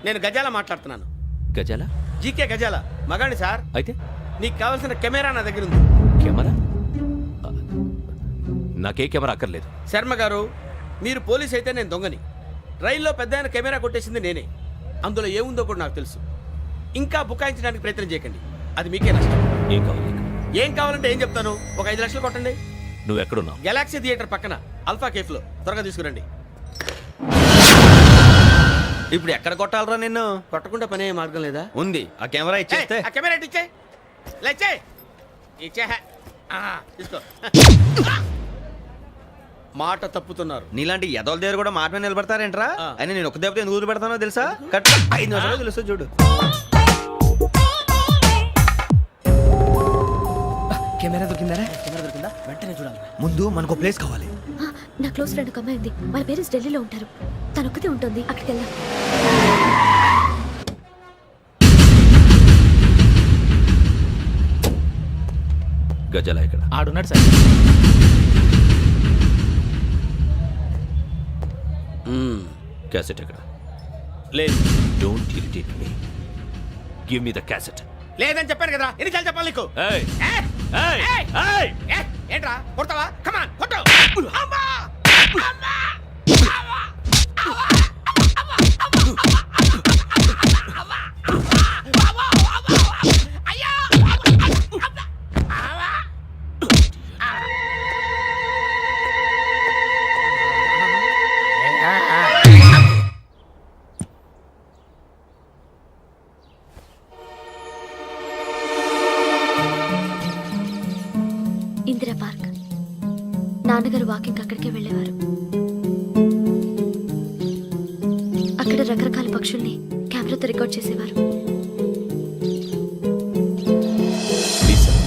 నేను గజాల మాట్లాడుతున్నాను. గజాల? జీకే గజాల మగాండి సార్. అయితే నీకు కావాల్సిన కెమెరా నా దగ్గర ఉంది. కెమెరా? నాకే కెమెరా అక్కర్లేదు. శర్మ గారు, మీరు పోలీస్ అయితే నేను దొంగని. రైల్లో పెద్ద ఆయన కెమెరా కొట్టేసింది నేనే. అందులో ఏముందో కూడా నాకు తెలుసు. ఇంకా బుకాయించడానికి ప్రయత్నం చేయకండి, అది మీకే నష్టం. ఏం కావాలి నీకు? ఏం కావాలంటే ఏం చెప్తాను. ఒక 5 లక్షలు కొట్టండి. నువ్వు ఎక్కడున్నావు? గెలాక్సీ థియేటర్ పక్కన అల్ఫా కేఫ్లో. త్వరగా తీసుకురండి. ఇప్పుడు ఎక్కడ కొట్టాలరా నిన్ను? కొట్టకుండా పనే మార్గం లేదా? ఉంది, ఆ కెమెరా ఇచ్చేస్తే. ఆ కెమెరా ఇచ్చే లేచే ఇచ్చే. తీసుకో. మాట తప్పుతున్నారు. నీలాంటి ఎదల దగ్గర కూడా మాట మీద నిలబడతారేంట్రా? ఆ. అయినా నేను ఒక దెబ్బతో ఎందుకు పెడతానో తెలుసా? కట్ 5 నిమిషాలు తెలుసు చూడు. కెమెరా దొరికిందా? వెంటనే చూడాలి. ముందు మనకు ప్లేస్ కావాలి. నా క్లోజ్ ఫ్రెండ్ ఒక అమ్మాయి ఉంది. వాళ్ళ పేరెంట్స్ ఢిల్లీలో ఉంటారు. తను ఒక్కతే ఉంటుంది. అక్కడికి వెళ్దాం. గజాల ఎక్కడ? ఆడున్నాడు సార్. క్యాసెట్ ఎక్కడ? లేదు. Don't irritate me. Give me the cassette. లేదని చెప్పాను కదా, ఎన్నిసార్లు చెప్పాలి నీకు? ఏయ్ ఏయ్! ఏయ్ ఏయ్! ఏయ్! ఏ, ఏంట్రా కొడతావా? కమాన్ కొట్టు. అమ్మా! అమ్మా! ఇందిరా పార్క్. నాన్నగారు వాకింగ్ అక్కడికే వెళ్ళేవారు. అక్కడ రకరకాల పక్షుల్ని కెమెరాతో రికార్డ్ చేసేవారు. ప్లీజ్ సార్,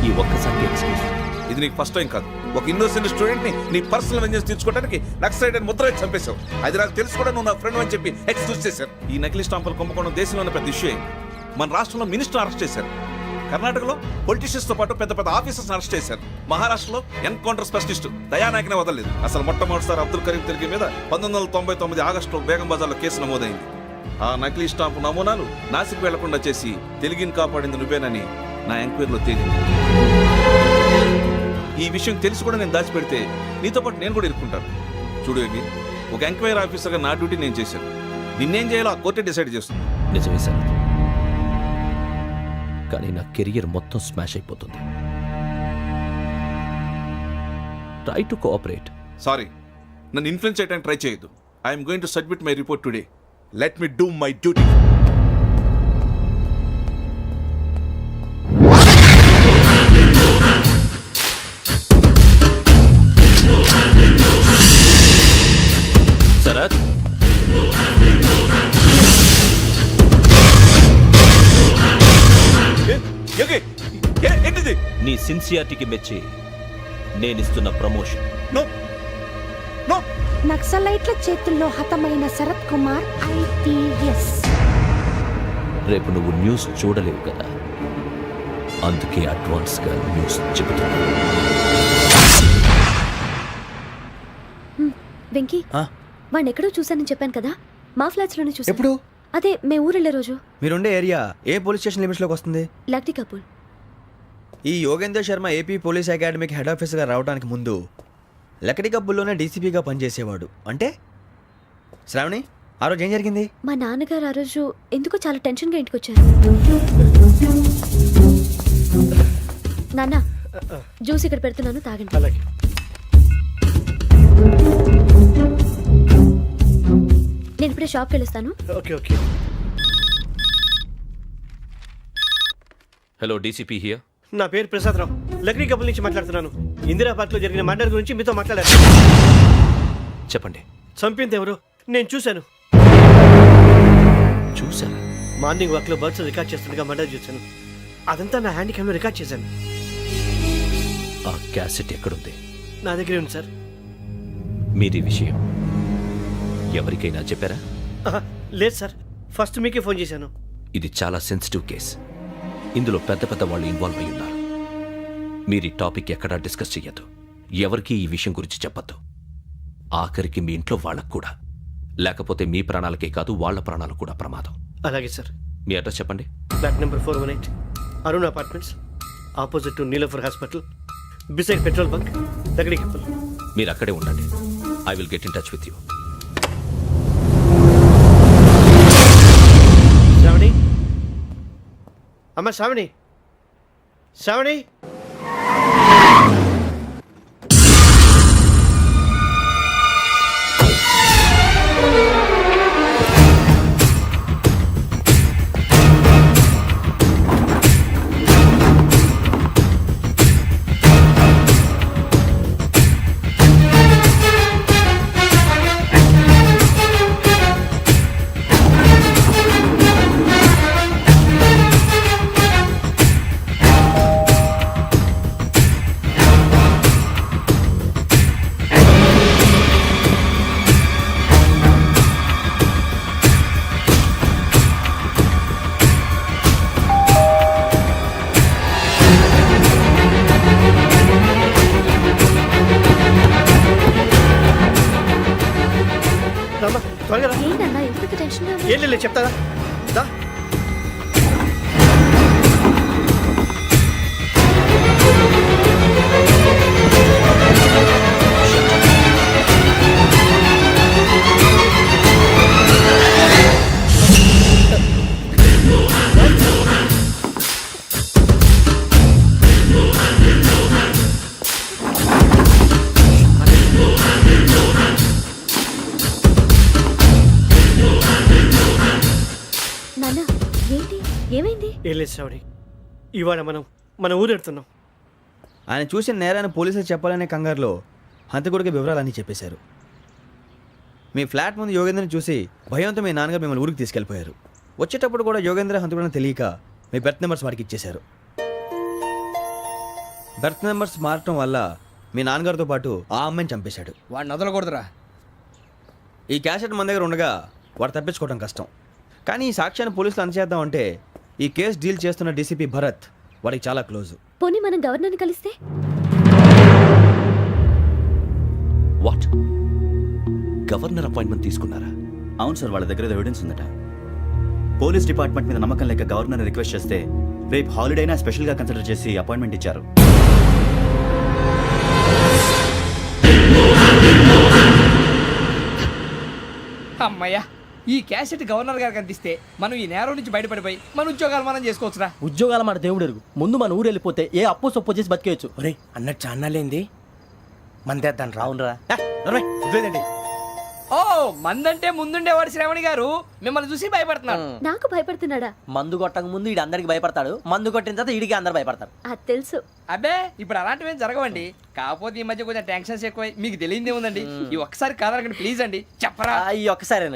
ఈ ఒక్కసారి ఎక్స్క్యూజ్. ఇది నీకు ఫస్ట్ టైం కాదు. ఒక ఇన్నోసెంట్ స్టూడెంట్ ని నీ పర్సనల్ వెంజెన్స్ తీర్చుకోవడానికి నక్సలైట్ అని ముద్ర వేసి చంపేశావు. అది నాకు తెలుసు కూడా నువ్వు నా ఫ్రెండ్ అని చెప్పి ఎక్స్క్యూజ్ చేశారు. ఈ నకిలీ స్టాంపులు కుంభకోణం దేశంలో ఉన్న పెద్ద ఇష్యూ అయింది. మన రాష్ట్రంలో మినిస్టర్ అరెస్ట్ చేశారు. కర్ణాటకలో పొలిటీషియన్స్ తో పాటు పెద్ద పెద్ద ఆఫీసర్స్ అరెస్ట్ చేశారు. మహారాష్ట్రలో ఎన్కౌంటర్ స్పెషలిస్ట్ దయానాయకనే వదలలేదు. అసలు మొట్టమొదటిసారి అబ్దుల్ కరీం తిరిగి మీద 1999 ఆగస్టులో బేగం బజార్లో కేసు నమోదైంది. ఆ నకిలీ స్టాంపు నమూనాలు నాసిక్ వెళ్లకుండా చేసి తెలుగుని కాపాడింది నువ్వేనని నా ఎంక్వైరీలో తేలింది. ఈ విషయం తెలిసి కూడా నేను దాచిపెడితే నీతో పాటు నేను కూడా ఇరుక్కుంటాను. చూడు యోగి, ఒక ఎంక్వైరీ ఆఫీసర్గా నా డ్యూటీ నేను చేశాను. నిన్నేం చేయాలో ఆ కోర్టే డిసైడ్ చేస్తుంది. నిజమే సార్, కానీ నా కెరియర్ మొత్తం స్మాష్ అయిపోతుంది. Try to cooperate. సారీ, నన్ను ఇన్ఫ్లుయెన్స్ చేయడానికి ట్రై చేయొద్దు. I'm going to submit my report today. Let me do my duty. Sharath, ఏంటిది? నీ సిన్సియారిటీకి మెచ్చి నేనిస్తున్న ప్రమోషన్. No no. నక్సలైట్ల చేతుల్లో హతమైన శరత్ కుమార్ ఐపీఎస్. రేపు నువ్వు న్యూస్ చూడలేవు కదా, అందుకే అడ్వాన్స్ గా న్యూస్ చెబుతున్నా. వెంకీ, వాడిని ఎక్కడో చూశానని చెప్పాను కదా, మా ఫ్లాట్స్ లోనే చూసాను. ఎప్పుడు? అదే మేము ఊరెళ్ళే రోజు. మీరుండే ఏరియా ఏ పోలీస్ స్టేషన్ లిమిట్స్ లోకి వస్తుంది? లక్టీ కపూర్. ఈ యోగేందర్ శర్మ ఏపీ పోలీస్ అకాడమీకి హెడ్ ఆఫీసర్గా రావడానికి ముందు లకడి కబ్బుల్లోనే డీసీపీగా పనిచేసేవాడు. అంటే శ్రావణి, ఆ రోజు ఏం జరిగింది? మా నాన్నగారు ఆ రోజు ఎందుకో చాలా టెన్షన్గా ఇంటికి వచ్చారు. నాన్న, జ్యూస్ ఇక్కడ పెడుతున్నాను, తాగండి. అలాగే. నేను ఇప్పుడే షాప్కి వెళ్ళొస్తాను. Okay okay. Hello, DCP here. నా పేరు ప్రసాదరావు, లక్డీ కపుల్ నుంచి మాట్లాడుతున్నాను. ఇందిరా పార్క్ లో జరిగిన మర్డర్ గురించి మీతో మాట్లాడారు. చెప్పండి. చంపింది ఎవరు? నేను చూశాను. చూసారా? మార్నింగ్ వాక్ లో బర్డ్స్ రికార్డ్ చేస్తుండగా మర్డర్ చూశాను. అదంతా నా హ్యాండ్ క్యామ్ లో రికార్డ్ చేశాను. ఆ క్యాసెట్ ఎక్కడుంది? నా దగ్గరే ఉంది సార్. మీది విషయం ఎవరికైనా చెప్పారా? లేదు సార్, ఫస్ట్ మీకే ఫోన్ చేశాను. ఇది చాలా సెన్సిటివ్ కేస్. ఇందులో పెద్ద పెద్ద వాళ్ళు ఇన్వాల్వ్ అయి ఉన్నారు. మీరు ఈ టాపిక్ ఎక్కడా డిస్కస్ చెయ్యొద్దు. ఎవరికి ఈ విషయం గురించి చెప్పొద్దు. ఆఖరికి మీ ఇంట్లో వాళ్ళకు కూడా. లేకపోతే మీ ప్రాణాలకే కాదు వాళ్ళ ప్రాణాలు కూడా ప్రమాదం. అలాగే సార్. మీ అడ్రస్ చెప్పండి. Flat number 418 Arun apartments, opposite to Niloufer hospital, beside petrol bunk, దగ్గరికి. మీరు అక్కడే ఉండండి. I will get in touch with you. Sravani, అమ్మ శ్రావణి, శ్రావణి. రామ్మా, త్వరగా రా. ఏంటన్నా ఎందుకు టెన్షన్ ఏం లేదు, చెప్తారా? దా. నాన్న ఏంటి ఏమైంది? ఏం లేదు శ్రావణి, ఇవాళ మనం మన ఊరు వెళ్తున్నాం. ఆయన చూసిన నేరాన్ని పోలీసులు చెప్పాలనే కంగారులో హంతకుడికి వివరాలన్నీ చెప్పేశారు. మీ ఫ్లాట్ ముందు యోగేంద్రని చూసి భయంతో మీ నాన్నగారు మిమ్మల్ని ఊరికి తీసుకెళ్ళిపోయారు. వచ్చేటప్పుడు కూడా యోగేంద్ర హంతకుడని తెలియక మీ బెర్త్ నెంబర్స్ వాడికి ఇచ్చేశారు. బెర్త్ నెంబర్స్ మారటం వల్ల మీ నాన్నగారితో పాటు ఆ అమ్మాయిని చంపేశాడు. వాడిని వదలకూడదురా. ఈ క్యాసెట్ మన దగ్గర ఉండగా వాడు తప్పించుకోవడం కష్టం. కానీ ఈ సాక్ష్యాన్ని పోలీసులు అందచేద్దామంటే ఈ కేసు డీల్ చేస్తున్న డీసీపీ భరత్ వాడికి చాలా క్లోజ్. పోనీ మనం గవర్నర్ని కలిస్తే? వాట్? గవర్నర్ అపాయింట్మెంట్ తీసుకున్నారా? అవును సార్, వాళ్ళ దగ్గర ఎవిడెన్స్ ఉందట. పోలీస్ డిపార్ట్మెంట్ మీద నమ్మకం లేక గవర్నర్ రిక్వెస్ట్ చేస్తే రేపు హాలిడే అయినా స్పెషల్గా కన్సిడర్ చేసి అపాయింట్మెంట్ ఇచ్చారు. అమ్మయ్యా, ఈ క్యాసెట్ గవర్నర్ గారికి అందిస్తే మనం ఈ నేరం నుంచి బయటపడిపోయి మన ఉద్యోగాలు మనం చేసుకోవచ్చురా. ఉద్యోగాల మాట దేవుడు ఎరుగు. ముందు మన ఊరు వెళ్ళిపోతే ఏ అప్పు సొప్పు చేసి బతికేయచ్చు. ఒరే అన్నట్టు చాన్నాలేంది మందేద్దాం రావునరా. ఓ మందంటే ముందుండేవాడు శ్రావణి గారు మిమ్మల్ని చూసి భయపడుతున్నాడు. నాకు భయపడుతున్నాడా? మందు కొట్టక ముందు ఈడు అందరికి భయపడతాడు, మందు కొట్టిన తర్వాత ఈడికి అందరు భయపడతారు. అది తెలుసు. అబ్బే ఇప్పుడు అలాంటివి ఏం జరగవండి. కాకపోతే ఈ మధ్య కొంచెం టెన్షన్స్ ఎక్కువై మీకు తెలియదే ఉందండి. ఈ ఒక్కసారి కాదనకండి ప్లీజ్ అండి, చెప్పరా. ఈ ఒక్కసారి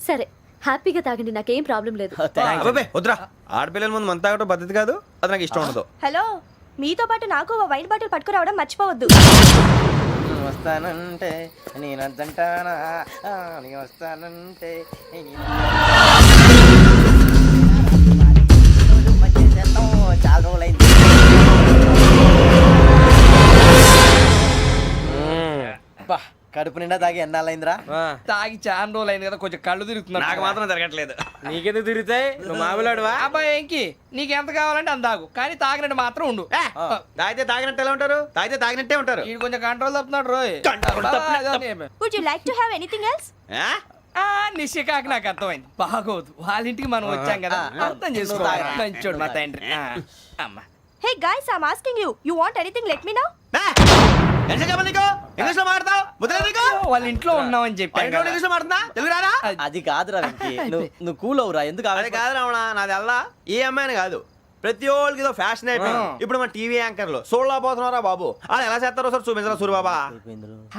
సరే హ్యాపీగా తాగండి, నాకేం ప్రాబ్లం లేదు. అబ్బాబే వద్దురా, ఆడపిల్లల ముందు మన తాగటం పద్ధతి కాదు, అది నాకు ఇష్టం ఉండదు. హలో, మీతో పాటు నాకు ఓ వైన్ బాటిల్ పట్టుకురావడం మర్చిపోవద్దు. వస్తానంటే నేనంటానా, వస్తానంటే చాలా రోజులైంది. కడుపు నిండా తాగి ఎన్నాళ్ళైందిరా? తాగి చాలా రోజులు అయింది కదా, కొంచెం కళ్ళు తిరుగుతున్నా. నాకు మాత్రం జరగట్లేదు. నీకెందుకు తిరుగుతాయి? నువ్వు మామిలాడువా? అబ్బాయి ఏంకి నీకు ఎంత కావాలంటే అంత తాగు, కానీ తాగినట్టు మాత్రం ఉండు. తాగితే తాగినట్టు ఎలా ఉంటారు? తాగితే తాగినట్టే ఉంటారు. వీడు కొంచెం కంట్రోల్ తప్పుతున్నాడు రోయ్. Would you like to have anything else? నిశ్చికాకి నాకు అర్థమైంది. బాగోదు, వాళ్ళ ఇంటికి మనం వచ్చాం కదా, అర్థం చేసుకోవాలి. మంచోడు మా తండ్రి. అమ్మ hey guys, I am asking you, you want anything let me know. English లో మాట్లాడతావు? వాళ్ళ ఇంట్లో ఉన్నామని చెప్పాను కదా. ఇంగ్లీష్ లో మాట్లాడుతున్నా? తెలుగు రాదా? అది కాదురా వెంకీ, నువ్వు కూల్ అవురా. ఎందుకు అది కాదు రావణ, నాది అల్లా ఏ అమ్మాయిని కాదు, ప్రతి ఒళ్ళకి ఇదో ఫ్యాషన్ అయిపోయింది. ఇప్పుడు మన టీవీ యాంకర్లు సోళ్ళ పోతున్నారా బాబు, అలా ఎలా చేస్తారో సార్ చూపించరా సూరిబాబా.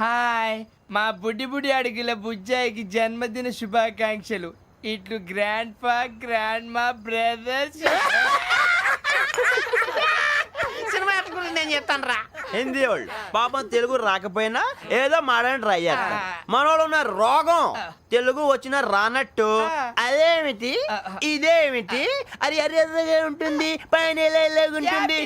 హాయ్, మా బుడ్డి బుడి అడిగిల బుజ్జాయికి జన్మదిన శుభాకాంక్షలు. ఇట్లు గ్రాండ్ ఫా గ్రాండ్ మా బ్రదర్స్. సినిమా గురించి నేను చెప్తాను రా. హిందీ వాళ్ళు పాపం తెలుగు రాకపోయినా ఏదో మాడని ట్రై చేస్తారు. మనోళ్ళు ఉన్న రోగం తెలుగు వచ్చిన రానట్టు అదేమిటి ఇదేమిటి అది అరిగా ఉంటుంది, పైన ఉంటుంది.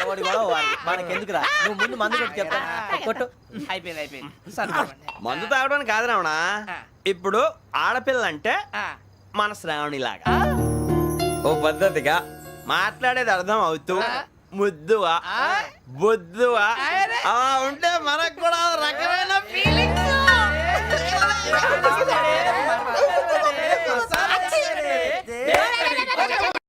ఎవడి గొడవ వాడిది. మనకెందుకురా నువ్వు ముందు మందు కొట్టి చెప్తాను కొట్టు. అయిపోయింది సర్దుకోండి. మందు తాగడానికి కాదు రావణ ఇప్పుడు ఆడపిల్లంటే మన శ్రావణిలాగా ఓ పద్ధతిగా మాట్లాడేది అర్థం అవుతూ ముద్దువా బొద్దువా అలా ఉంటే మనకు కూడా ఒక రకమైన feel